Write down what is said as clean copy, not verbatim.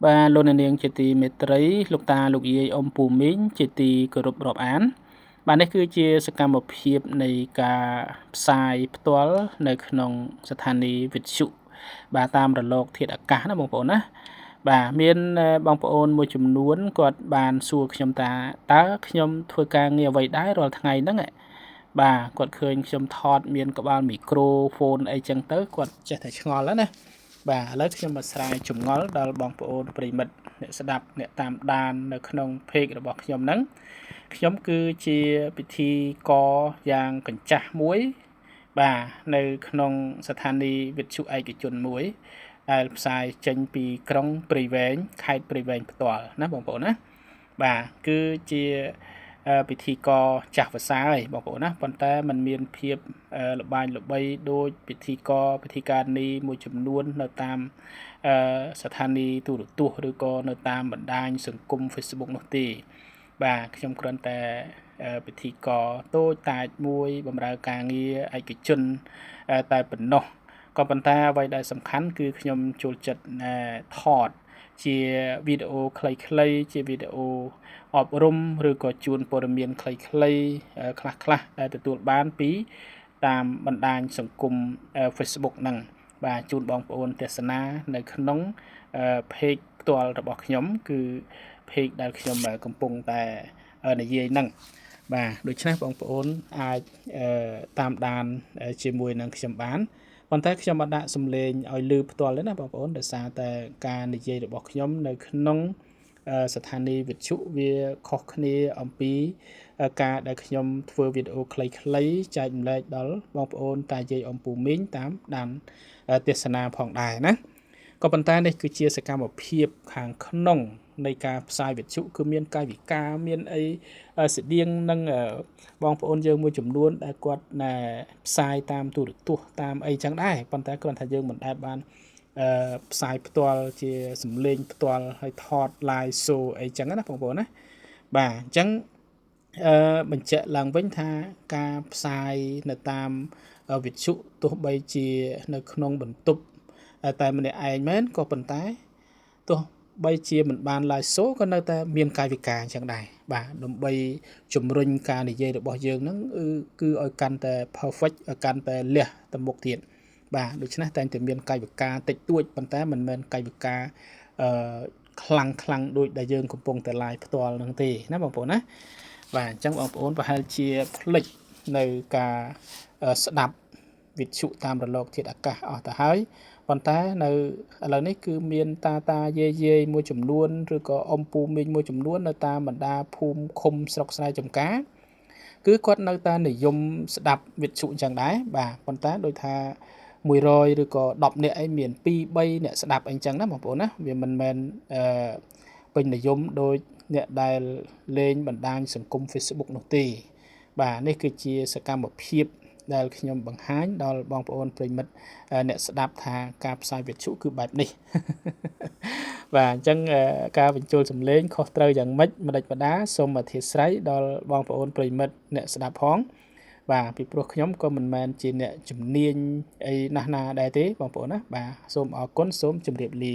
បាទលោកអ្នកនាងជាទីមេត្រីលោកតាលោកយាយអ៊ំពូមីងជាទីគោរពរាប់អានបាទនេះគឺជាសកម្មភាពនៃការផ្សាយផ្ទាល់នៅក្នុងស្ថានីយ៍វិទ្យុបាទតាមរលកធាតុអាកាសណាបងប្អូនណាបាទមានបងប្អូនមួយចំនួនគាត់បានសួរខ្ញុំថាតើខ្ញុំធ្វើការងារអ្វីដែររាល់ថ្ងៃហ្នឹងបាទគាត់ឃើញខ្ញុំថតមានក្បាលមីក្រូហ្វូនអីចឹងទៅគាត់ចេះតែឆ្ងល់ណាបាទឥឡូវខ្ញុំមកស្រាយចម្ងល់ដល់បងប្អូនប្រិមិត្តអ្នកស្ដាប់អ្នកតាមដាននៅក្នុង page របស់ខ្ញុំហ្នឹងខ្ញុំគឺជាពិធីករយ៉ាងកញ្ចាស់មួយបាទនៅក្នុងស្ថានីយ៍វិទ្យុឯកជនមួយដែលផ្សាយចេញពីក្រុងព្រៃវែងខេត្តព្រៃវែងផ្ទាល់ណាបងប្អូនណាបាទគឺជាពិធីករចាស់វសាហើយបងប្អូនណាប៉ុន្តែมันមានភាពល្បាញល្បីដូចពិធីករពិធីការនីមួយចំនួននៅតាមស្ថានីយ៍ទូរទស្សន៍ឬក៏នៅតាមបណ្ដាញសង្គម Facebook នោះទេបាទខ្ញុំគ្រាន់តែពិធីករតូចតាចមួយបម្រើការងារឯកជនតែប៉ុណ្ណោះក៏ប៉ុន្តែអ្វីដែលសំខាន់គឺខ្ញុំចូលចិត្តថតជាវីដេអូខ្លីៗជាវីដេអូអប់រំឬក៏ជូនព័ត៌មានខ្លីៗខ្លះៗដែលទទួលបានពីតាមបណ្ដាញសង្គម Facebook ហ្នឹងបាទជូនបងប្អូនទស្សនានៅក្នុងpage ផ្ទាល់របស់ខ្ញុំគឺ page ដែលខ្ញុំកំពុងតែនិយាយហ្នឹងបាទដូច្នេះបងប្អូនអាចតាមដានជាមួយនឹងខ្ញុំបានប៉ុន្តែខ្ញុំបានដាក់សំឡេងឲ្យលឺផ្ទាល់ទេណាបងប្អូនដោយសារតែការនិយាយរបស់ខ្ញុំនៅក្នុងស្ថានីយ៍វិទ្យុវាខុសគ្នាអំពីការដែលខ្ញុំធ្វើវីដេអូខ្លីៗចែកម្លែកដល់បងប្អូនតាយាយអ៊ំពូមីងតាមដានទេសនាផងដែរណាក៏ប៉ុន្តែនេះគឺជាសកម្មភាពខាងក្នុងនៃការផ្សាយវិទ្យុគឺមានកាយវិការមានអីស្តៀងនឹងបងប្អូនយើងមួយចំនួនដែលគាត់ផ្សាយតាមទូរទស្សន៍តាមអីចឹងដែរប៉ុន្តែគ្រាន់តែយើងមិនដែលបានផ្សាយផ្ទាល់ជាសំឡេងផ្ទាល់ហើយថត live show អីចឹងណាបងប្អូនណាបាទអញ្ចឹងបញ្ជាក់ឡើងវិញថាការផ្សាយនៅតាមវិទ្យុទោះបីជានៅក្នុងបន្ទប់តែម្នាក់ឯងមែនក៏ប៉ុន្តែទោះបីជាមិនបាន live show ក៏នៅតែមានកាយវិការអញ្ចឹងដែរបាទដើម្បីជំរុញការនិយាយរបស់យើងហ្នឹងគឺឲ្យកាន់តែ perfect ឲ្យកាន់តែលះទៅមុខទៀតបាទដូច្នេះតែងតែមានកាយវិការតិចតួចប៉ុន្តែមិនមែនកាយវិការខ្លាំងដូចដែលយើងកំពុងតែ live ផ្ទាល់ហ្នឹងទេណាបងប្អូនណាបាទអញ្ចឹងបងប្អូនប្រហែលជាផ្លិចនៅការស្ដាប់វិទ្យុតាមរលកធាតុអាកាសអស់ទៅហើយប៉ុន្តែនៅឥឡូវនេះគឺមានតាយាយមួយចំនួនឬក៏អ៊ំពូមីងមួយចំនួននៅតាមបណ្ដាភូមិឃុំស្រុកស្រែចម្ការគឺគាត់នៅតែនិយមស្ដាប់វិទ្យុអញ្ចឹងដែរបាទប៉ុន្តែដូចថា100ឬក៏10នាក់អីមាន2 3អ្នកស្ដាប់អីចឹងណាបងប្អូនណាវាមិនមែនពេញនិយមដោយអ្នកដែលលេងបណ្ដាញសង្គម Facebook នោះទេបាទនេះគឺជាសកម្មភាពដែលខ្ញុំបង្ហាញដល់បងប្អូនប្រិមិត្តអ្នកស្ដាប់ថាការផ្សាយវិទ្យុគឺបែបនេះបាទអញ្ចឹងការបញ្ចូលសំឡេងខុសត្រូវយ៉ាងម៉េចម្ដេចម្ដាសូមអធិស្ឋានដល់បងប្អូនប្រិមិត្តអ្នកស្ដាប់ផងបាទពីព្រោះខ្ញុំក៏មិនមែនជាអ្នកជំនាញអីណាស់ណាដែរទេបងប្អូនណាបាទសូមអរគុណសូមជម្រាបលា